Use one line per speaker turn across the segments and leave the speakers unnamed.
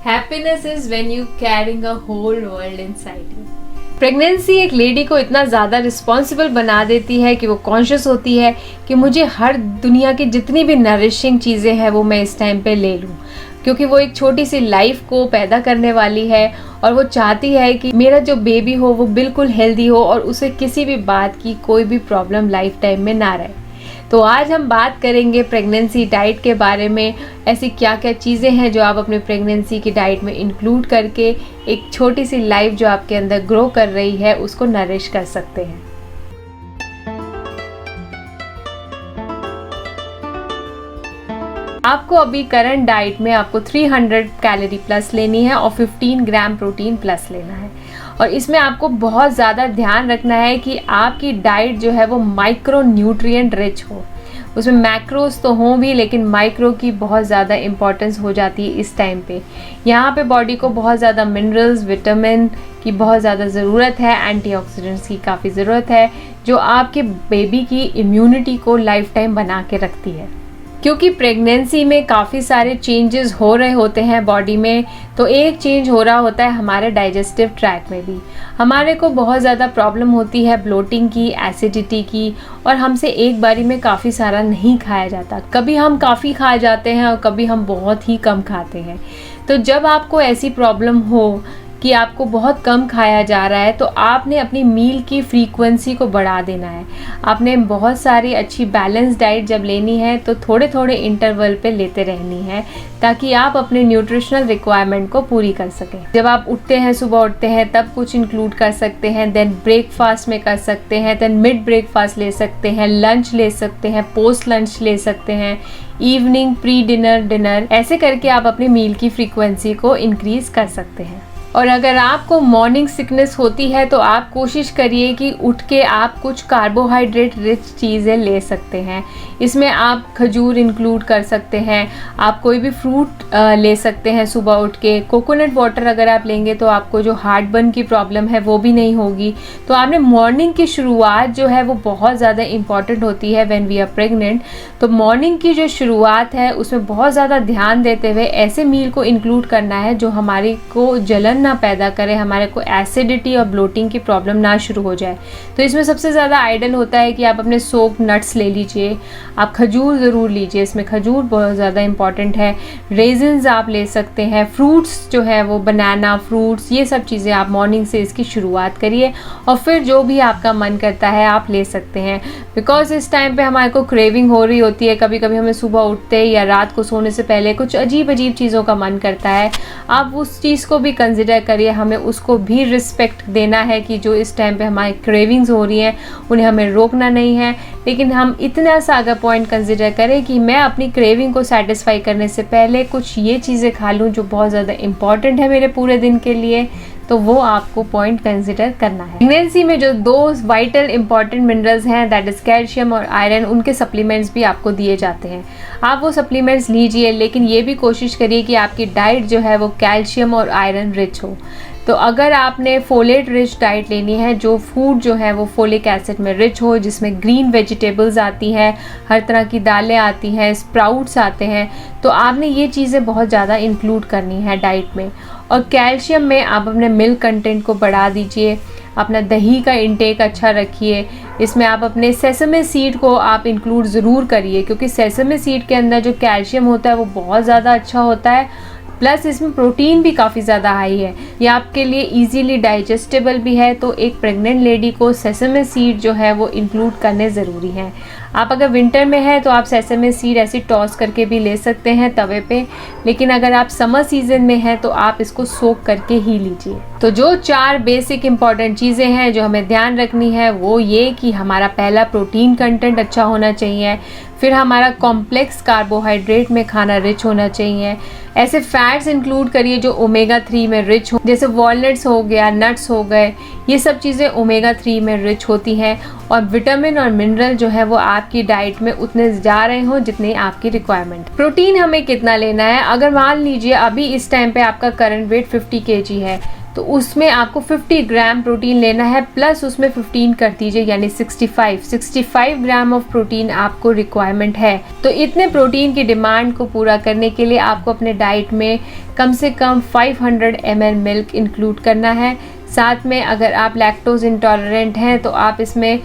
Happiness is when you carrying a whole world inside you. Pregnancy एक lady को इतना ज़्यादा रिस्पॉन्सिबल बना देती है कि वो कॉन्शियस होती है कि मुझे हर दुनिया की जितनी भी नरिशिंग चीज़ें हैं वो मैं इस टाइम पे ले लूँ, क्योंकि वो एक छोटी सी लाइफ को पैदा करने वाली है और वो चाहती है कि मेरा जो बेबी हो वो बिल्कुल हेल्दी हो और उसे किसी भी बात की कोई भी प्रॉब्लम लाइफ टाइम में ना रहे। तो आज हम बात करेंगे प्रेगनेंसी डाइट के बारे में। ऐसी क्या क्या चीज़ें हैं जो आप अपने प्रेगनेंसी की डाइट में इंक्लूड करके एक छोटी सी लाइफ जो आपके अंदर ग्रो कर रही है उसको नरिश कर सकते हैं। आपको अभी करंट डाइट में आपको 300 कैलोरी प्लस लेनी है और 15 ग्राम प्रोटीन प्लस लेना है। और इसमें आपको बहुत ज़्यादा ध्यान रखना है कि आपकी डाइट जो है वो माइक्रो न्यूट्रिएंट रिच हो। उसमें मैक्रोस तो हों भी, लेकिन माइक्रो की बहुत ज़्यादा इम्पॉर्टेंस हो जाती है इस टाइम पे। यहाँ पे बॉडी को बहुत ज़्यादा मिनरल्स, विटामिन की बहुत ज़्यादा ज़रूरत है, एंटीऑक्सीडेंट्स की काफ़ी ज़रूरत है, जो आपके बेबी की इम्यूनिटी को लाइफ टाइम बना के रखती है। क्योंकि प्रेगनेंसी में काफ़ी सारे चेंजेस हो रहे होते हैं बॉडी में, तो एक चेंज हो रहा होता है हमारे डाइजेस्टिव ट्रैक में भी। हमारे को बहुत ज़्यादा प्रॉब्लम होती है ब्लोटिंग की, एसिडिटी की, और हमसे एक बारी में काफ़ी सारा नहीं खाया जाता। कभी हम काफ़ी खा जाते हैं और कभी हम बहुत ही कम खाते हैं। तो जब आपको ऐसी प्रॉब्लम हो कि आपको बहुत कम खाया जा रहा है, तो आपने अपनी मील की फ्रीक्वेंसी को बढ़ा देना है। आपने बहुत सारी अच्छी बैलेंस डाइट जब लेनी है तो थोड़े थोड़े इंटरवल पे लेते रहनी है, ताकि आप अपने न्यूट्रिशनल रिक्वायरमेंट को पूरी कर सकें। जब आप उठते हैं, सुबह उठते हैं, तब कुछ इंक्लूड कर सकते हैं, देन ब्रेकफास्ट में कर सकते हैं, देन मिड ब्रेकफास्ट ले सकते हैं, लंच ले सकते हैं, पोस्ट लंच ले सकते हैं, इवनिंग, प्री डिनर, डिनर, ऐसे करके आप अपनी मील की फ्रीक्वेंसी को इंक्रीज कर सकते हैं। और अगर आपको मॉर्निंग सिकनेस होती है तो आप कोशिश करिए कि उठ के आप कुछ कार्बोहाइड्रेट रिच चीज़ें ले सकते हैं। इसमें आप खजूर इंक्लूड कर सकते हैं, आप कोई भी फ्रूट ले सकते हैं सुबह उठ के। कोकोनट वाटर अगर आप लेंगे तो आपको जो हार्ट बर्न की प्रॉब्लम है वो भी नहीं होगी। तो आपने मॉर्निंग की शुरुआत जो है वो बहुत ज़्यादा इंपॉर्टेंट होती है व्हेन वी आर प्रेग्नेंट। तो मॉर्निंग की जो शुरुआत है उसमें बहुत ज़्यादा ध्यान देते हुए ऐसे मील को इंक्लूड करना है जो हमारी को जलन ना पैदा करे, हमारे को एसिडिटी और ब्लोटिंग की प्रॉब्लम ना शुरू हो जाए। तो इसमें सबसे ज़्यादा आइडियल होता है कि आप अपने सोक्ड नट्स ले लीजिए, आप खजूर ज़रूर लीजिए, इसमें खजूर बहुत ज़्यादा इंपॉर्टेंट है। रेजिन्स आप ले सकते हैं, फ्रूट्स जो है वो बनाना, फ्रूट्स, ये सब चीज़ें आप मॉर्निंग से इसकी शुरुआत करिए और फिर जो भी आपका मन करता है आप ले सकते हैं। बिकॉज इस टाइम पे हमारे को क्रेविंग हो रही होती है, कभी कभी हमें सुबह उठते या रात को सोने से पहले कुछ अजीब अजीब चीज़ों का मन करता है। आप उस चीज़ को भी कंसिडर करिए, हमें उसको भी रिस्पेक्ट देना है कि जो इस टाइम पे हमारी क्रेविंग्स हो रही हैं उन्हें हमें रोकना नहीं है। लेकिन हम इतना सा अगर पॉइंट कंसिडर करें कि मैं अपनी क्रेविंग को सेटिस्फाई करने से पहले कुछ ये चीज़ें खा लूँ जो बहुत ज़्यादा इंपॉर्टेंट है मेरे पूरे दिन के लिए, तो वो आपको पॉइंट कंसिडर करना है। प्रेगनेंसी में जो दो वाइटल इंपॉर्टेंट मिनरल्स हैं, दैट इज कैल्शियम और आयरन, उनके सप्लीमेंट्स भी आपको दिए जाते हैं। आप वो सप्लीमेंट्स लीजिए, लेकिन ये भी कोशिश करिए कि आपकी डाइट जो है वो कैल्शियम और आयरन रिच हो। तो अगर आपने फोलेट रिच डाइट लेनी है, जो फूड जो है वो फोलिक एसिड में रिच हो, जिसमें ग्रीन वेजिटेबल्स आती हैं, हर तरह की दालें आती हैं, स्प्राउट्स आते हैं, तो आपने ये चीज़ें बहुत ज़्यादा इंक्लूड करनी है डाइट में। और कैल्शियम में आप अपने मिल्क कंटेंट को बढ़ा दीजिए, अपना दही का इंटेक अच्छा रखिए। इसमें आप अपने सेसमे सीड को आप इंक्लूड ज़रूर करिए, क्योंकि सेसमे सीड के अंदर जो कैल्शियम होता है वो बहुत ज़्यादा अच्छा होता है, प्लस इसमें प्रोटीन भी काफ़ी ज़्यादा हाई है। ये आपके लिए इजीली डाइजेस्टेबल भी है। तो एक प्रेग्नेंट लेडी को सेसमे सीड जो है वो इंक्लूड करने ज़रूरी हैं। आप अगर विंटर में है तो आप सेसमे सीड ऐसे टॉस करके भी ले सकते हैं तवे पे, लेकिन अगर आप समर सीजन में हैं तो आप इसको सोक करके ही लीजिए। तो जो 4 बेसिक इंपॉर्टेंट चीज़ें हैं जो हमें ध्यान रखनी है वो ये कि हमारा पहला प्रोटीन कंटेंट अच्छा होना चाहिए, फिर हमारा कॉम्प्लेक्स कार्बोहाइड्रेट में खाना रिच होना चाहिए। ऐसे फैट्स इंक्लूड करिए जो ओमेगा 3 में रिच हो, जैसे वॉलनट्स हो गया, नट्स हो गए, ये सब चीज़ें ओमेगा 3 में रिच होती हैं। और विटामिन और मिनरल जो है वो आपकी डाइट में उतने जा रहे हो जितने आपकी रिक्वायरमेंट। प्रोटीन हमें कितना लेना है, अगर मान लीजिए अभी इस टाइम पे आपका करंट वेट 50 kg है, तो उसमें आपको 50 ग्राम प्रोटीन लेना है, प्लस उसमें 15 कर दीजिए यानी 65 ग्राम ऑफ प्रोटीन आपको रिक्वायरमेंट है। तो इतने प्रोटीन की डिमांड को पूरा करने के लिए आपको अपने डाइट में कम से कम 500 ml मिल्क इंक्लूड करना है। साथ में अगर आप लैक्टोज इंटॉलरेंट हैं तो आप इसमें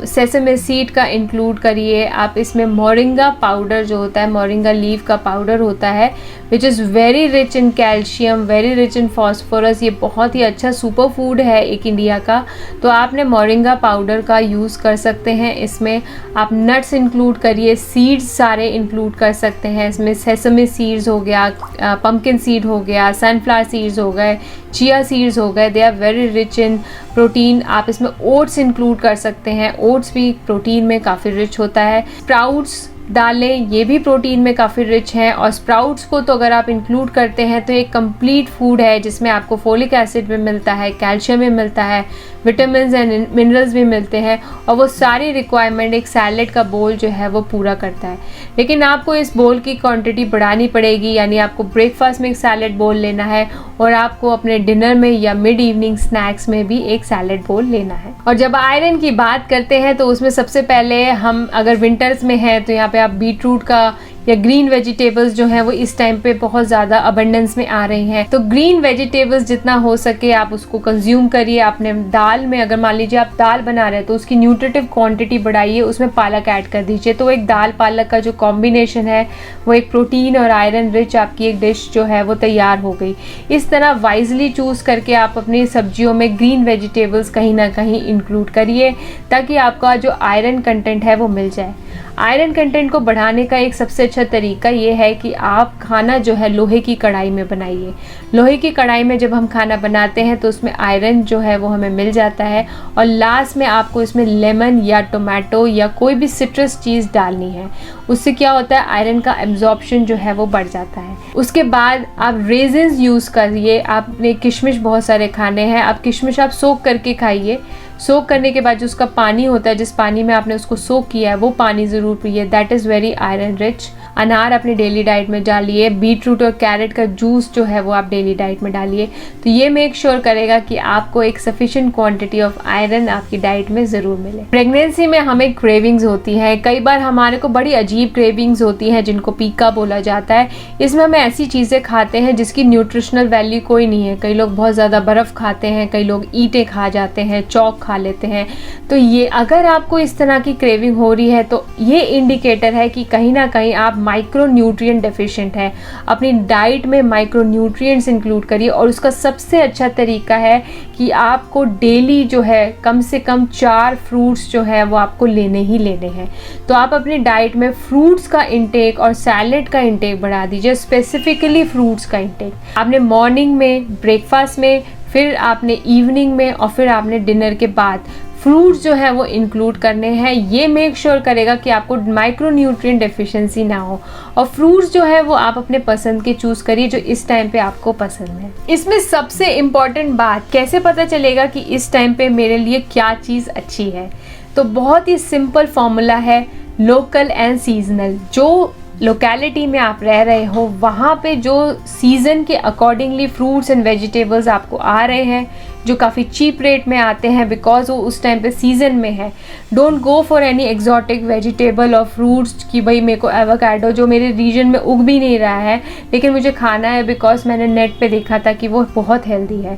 सेसमे सीड का इंक्लूड करिए। आप इसमें मोरिंगा पाउडर जो होता है, मोरिंगा लीव का पाउडर होता है, which is very rich in calcium, very rich in phosphorus. ये बहुत ही अच्छा सुपर फूड है एक इंडिया का। तो आपने मोरिंगा पाउडर का यूज़ कर सकते हैं। इसमें आप नट्स इंक्लूड करिए, सीड्स सारे इंक्लूड कर सकते हैं। इसमें सेसमे सीड्स हो गया, पम्पकिन सीड हो गया, सनफ्लावर सीड्स हो गए, चिया सीड्स हो गए, they are very rich in protein. आप इसमें ओट्स इंक्लूड कर सकते हैं, ओट्स भी प्रोटीन में काफ़ी रिच होता है। स्प्राउट्स डालें, ये भी प्रोटीन में काफ़ी रिच हैं। और स्प्राउट्स को तो अगर आप इंक्लूड करते हैं तो एक कंप्लीट फूड है जिसमें आपको फोलिक एसिड भी मिलता है, कैल्शियम भी मिलता है, विटामिन्स एंड मिनरल्स भी मिलते हैं, और वो सारी रिक्वायरमेंट एक सैलेड का बोल जो है वो पूरा करता है। लेकिन आपको इस बोल की क्वांटिटी बढ़ानी पड़ेगी, यानी आपको ब्रेकफास्ट में एक सैलेड बोल लेना है और आपको अपने डिनर में या मिड इवनिंग स्नैक्स में भी एक सैलेड बोल लेना है। और जब आयरन की बात करते हैं तो उसमें सबसे पहले हम अगर विंटर्स में हैं तो यहाँ पे आप बीटरूट का या ग्रीन वेजिटेबल्स जो हैं वो इस टाइम पे बहुत ज़्यादा अबंडेंस में आ रही हैं, तो ग्रीन वेजिटेबल्स जितना हो सके आप उसको कंज्यूम करिए। आपने दाल में अगर मान लीजिए आप दाल बना रहे हैं तो उसकी न्यूट्रिटिव क्वांटिटी बढ़ाइए, उसमें पालक ऐड कर दीजिए। तो एक दाल पालक का जो कॉम्बिनेशन है वो एक प्रोटीन और आयरन रिच आपकी एक डिश जो है वो तैयार हो गई। इस तरह वाइजली चूज़ करके आप अपनी सब्जियों में ग्रीन वेजिटेबल्स कहीं ना कहीं इंक्लूड करिए ताकि आपका जो आयरन कंटेंट है वो मिल जाए। आयरन कंटेंट को बढ़ाने का एक सबसे अच्छा तरीका ये है कि आप खाना जो है लोहे की कढ़ाई में बनाइए। लोहे की कढ़ाई में जब हम खाना बनाते हैं तो उसमें आयरन जो है वो हमें मिल जाता है। और लास्ट में आपको इसमें लेमन या टोमेटो या कोई भी सिट्रस चीज़ डालनी है, उससे क्या होता है आयरन का एब्जॉर्प्शन जो है वो बढ़ जाता है। उसके बाद आप रेजिन्स यूज़ करिए। आपने किशमिश बहुत सारे खाने हैं, आप किशमिश आप सोक करके खाइए। सोक करने के बाद जो उसका पानी होता है, जिस पानी में आपने उसको सोक किया है वो पानी ज़रूर पिए, that is very iron rich. अनार अपनी डेली डाइट में डालिए। बीटरूट और कैरेट का जूस जो है वो आप डेली डाइट में डालिए। तो ये मेक श्योर करेगा कि आपको एक सफिशिएंट क्वांटिटी ऑफ आयरन आपकी डाइट में ज़रूर मिले। प्रेगनेंसी में हमें क्रेविंग्स होती हैं, कई बार हमारे को बड़ी अजीब क्रेविंग्स होती हैं जिनको पीका बोला जाता है। इसमें हम ऐसी चीज़ें खाते हैं जिसकी न्यूट्रिशनल वैल्यू कोई नहीं है। कई लोग बहुत ज़्यादा बर्फ़ खाते हैं, कई लोग ईंटें खा जाते हैं, चौक खा लेते हैं। तो ये अगर आपको इस तरह की क्रेविंग हो रही है तो ये इंडिकेटर है कि कहीं ना कहीं आप माइक्रो न्यूट्रिएंट डेफिशिएंट है। अपनी डाइट में माइक्रो न्यूट्रिएंट्स इंक्लूड करिए। और उसका सबसे अच्छा तरीका है कि आपको डेली जो है कम से कम 4 फ्रूट्स जो है वो आपको लेने ही लेने हैं। तो आप अपनी डाइट में फ्रूट्स का इंटेक और सैलेड का इंटेक बढ़ा दीजिए, स्पेसिफिकली फ्रूट्स का इंटेक। आपने मॉर्निंग में, ब्रेकफास्ट में, फिर आपने इवनिंग में और फिर आपने डिनर के बाद फ्रूट्स जो है वो इंक्लूड करने हैं। ये मेक श्योर करेगा कि आपको माइक्रो न्यूट्रिएंट डेफिशिएंसी ना हो। और फ्रूट्स जो है वो आप अपने पसंद के चूज़ करिए जो इस टाइम पे आपको पसंद है। इसमें सबसे इम्पॉर्टेंट बात, कैसे पता चलेगा कि इस टाइम पे मेरे लिए क्या चीज़ अच्छी है? तो बहुत ही सिंपल फॉर्मूला है, लोकल एंड सीजनल। जो लोकेलिटी में आप रह रहे हो वहाँ पे जो सीज़न के अकॉर्डिंगली फ्रूट्स एंड वेजिटेबल्स आपको आ रहे हैं जो काफ़ी चीप रेट में आते हैं बिकॉज वो उस टाइम पे सीज़न में है। Don't go for any exotic vegetable और फ्रूट्स कि भाई मेरे को एवोकाडो जो मेरे रीजन में उग भी नहीं रहा है लेकिन मुझे खाना है बिकॉज मैंने नेट पे देखा था कि वो बहुत हेल्दी है।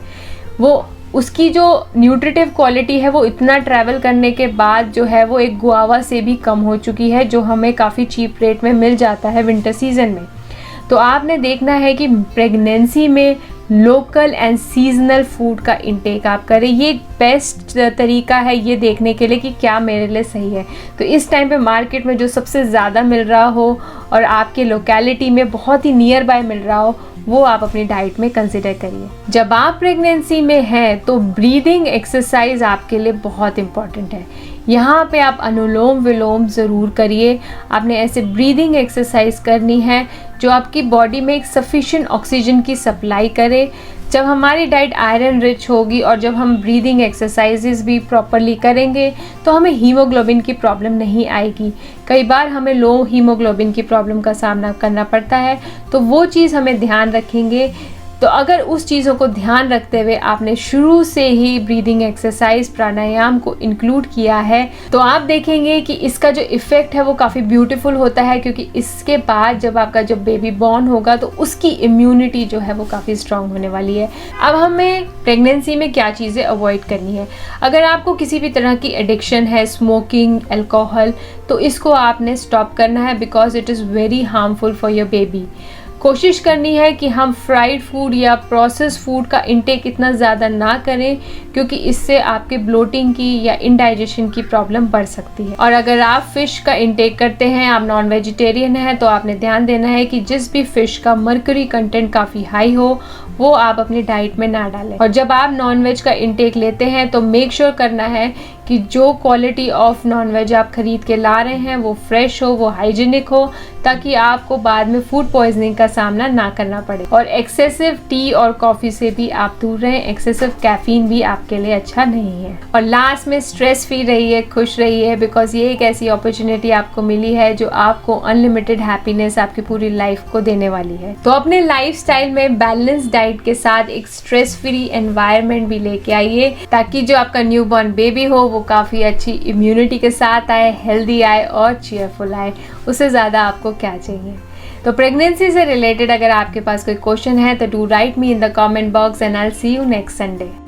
वो उसकी जो न्यूट्रिटिव क्वालिटी है वो इतना ट्रैवल करने के बाद जो है वो एक गुआवा से भी कम हो चुकी है जो हमें काफ़ी चीप रेट में मिल जाता है विंटर सीजन में। तो आपने देखना है कि प्रेगनेंसी में लोकल एंड सीजनल फूड का इंटेक आप करें। ये बेस्ट तरीका है ये देखने के लिए कि क्या मेरे लिए सही है। तो इस टाइम पे मार्केट में जो सबसे ज़्यादा मिल रहा हो और आपके लोकेलिटी में बहुत ही नियर बाय मिल रहा हो वो आप अपनी डाइट में कंसिडर करिए। जब आप प्रेगनेंसी में हैं तो ब्रीदिंग एक्सरसाइज आपके लिए बहुत इम्पॉर्टेंट है। यहाँ पे आप अनुलोम विलोम ज़रूर करिए। आपने ऐसे ब्रीदिंग एक्सरसाइज करनी है जो आपकी बॉडी में एक सफिशिएंट ऑक्सीजन की सप्लाई करे। जब हमारी डाइट आयरन रिच होगी और जब हम ब्रीदिंग एक्सरसाइजेस भी प्रॉपरली करेंगे तो हमें हीमोग्लोबिन की प्रॉब्लम नहीं आएगी। कई बार हमें लो हीमोग्लोबिन की प्रॉब्लम का सामना करना पड़ता है तो वो चीज़ हमें ध्यान रखेंगे। तो अगर उस चीज़ों को ध्यान रखते हुए आपने शुरू से ही ब्रीदिंग एक्सरसाइज प्राणायाम को इंक्लूड किया है तो आप देखेंगे कि इसका जो इफ़ेक्ट है वो काफ़ी ब्यूटीफुल होता है, क्योंकि इसके बाद जब आपका जब बेबी बॉर्न होगा तो उसकी इम्यूनिटी जो है वो काफ़ी स्ट्रांग होने वाली है। अब हमें प्रेगनेंसी में क्या चीज़ें अवॉइड करनी है। अगर आपको किसी भी तरह की एडिक्शन है, स्मोकिंग, अल्कोहल, तो इसको आपने स्टॉप करना है because it is very harmful for your baby. कोशिश करनी है कि हम फ्राइड फूड या प्रोसेस फूड का इंटेक इतना ज़्यादा ना करें, क्योंकि इससे आपके ब्लोटिंग की या इंडाइजेशन की प्रॉब्लम बढ़ सकती है। और अगर आप फ़िश का इंटेक करते हैं, आप नॉन वेजिटेरियन हैं, तो आपने ध्यान देना है कि जिस भी फ़िश का मर्क्यूरी कंटेंट काफ़ी हाई हो वो आप अपनी डाइट में ना डालें। और जब आप नॉन वेज का इंटेक लेते हैं तो मेक श्योर करना है कि जो क्वालिटी ऑफ नॉन वेज आप खरीद के ला रहे हैं वो फ्रेश हो, वो हाइजीनिक हो, ताकि आपको बाद में फूड पॉइजनिंग का सामना ना करना पड़े। और एक्सेसिव टी और कॉफ़ी से भी आप दूर रहें, एक्सेसिव कैफीन भी आपके लिए अच्छा नहीं है। और लास्ट में स्ट्रेस फ्री रहिए, खुश रहिए, बिकॉज ये एक ऐसी अपॉर्चुनिटी आपको मिली है जो आपको अनलिमिटेड हैप्पीनेस आपकी पूरी लाइफ को देने वाली है। तो अपने लाइफस्टाइल में बैलेंस डाइट के साथ एक स्ट्रेस फ्री एनवायरनमेंट भी लेके आइए, ताकि जो आपका न्यूबॉर्न बेबी हो वो काफ़ी अच्छी इम्यूनिटी के साथ आए, हेल्दी आए और चीयरफुल आए। उससे ज़्यादा आपको क्या चाहिए। तो प्रेगनेंसी से रिलेटेड अगर आपके पास कोई क्वेश्चन है तो do right me in the comment box and I will see you next Sunday.